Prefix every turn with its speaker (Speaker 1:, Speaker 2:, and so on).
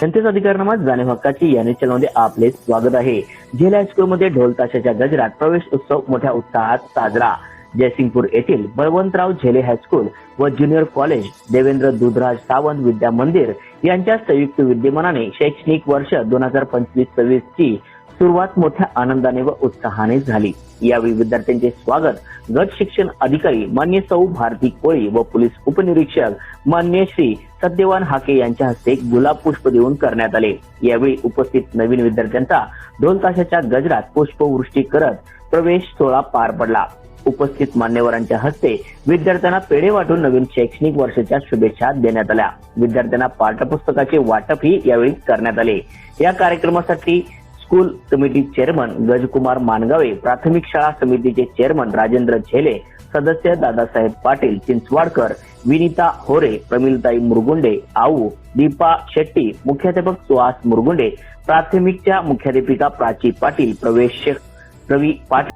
Speaker 1: जनतेचा अधिकारनामा जाणीव हक्काची या चॅनलमध्ये आपले स्वागत आहे। झेले हायस्कूलमध्ये ढोल ताशाच्या गजरात प्रवेश उत्सव मोठ्या उत्साहात साजरा। जयसिंगपूर येथील बळवंतराव झेले हायस्कूल व ज्युनियर कॉलेज देवेंद्र दुधराज सावंत विद्या मंदिर यांच्या संयुक्त विद्यमानाने शैक्षणिक वर्ष 2025-26 ची सुरुवात मोठ्या आनंदाने व उत्साहाने झाली। यावेळी विद्यार्थ्यांचे स्वागत गट शिक्षण अधिकारी मान्य सौ भारती कोळी व पोलीस उपनिरीक्षक मान्य श्री सत्यवान हाके यांच्या हस्ते गुलाब पुष्प देऊन करण्यात आले। यावेळी उपस्थित नवीन विद्यार्थ्यांचा ढोल ताशाच्या गजरात पुष्पवृष्टी करत प्रवेश सोहळा पार पडला। उपस्थित मान्यवरांच्या हस्ते विद्यार्थ्यांना पेढे वाटून नवीन शैक्षणिक वर्षाच्या शुभेच्छा देण्यात आल्या। विद्यार्थ्यांना पाठ्यपुस्तकाचे वाटपही यावेळी करण्यात आले। या कार्यक्रमासाठी स्कूल कमिटी चेअरमन गजकुमार मानगावे, प्राथमिक शाळा समितीचे चेअरमन राजेंद्र झेले, सदस्य दादासाहेब पाटील चिंचवाडकर, विनीता होरे, प्रमिलताई मुरगुंडे, आऊ, दीपा शेट्टी, मुख्याध्यापक सुहास मुरगुंडे, प्राथमिकच्या मुख्याध्यापिका प्राची पाटील, प्रवेश रवी पाटील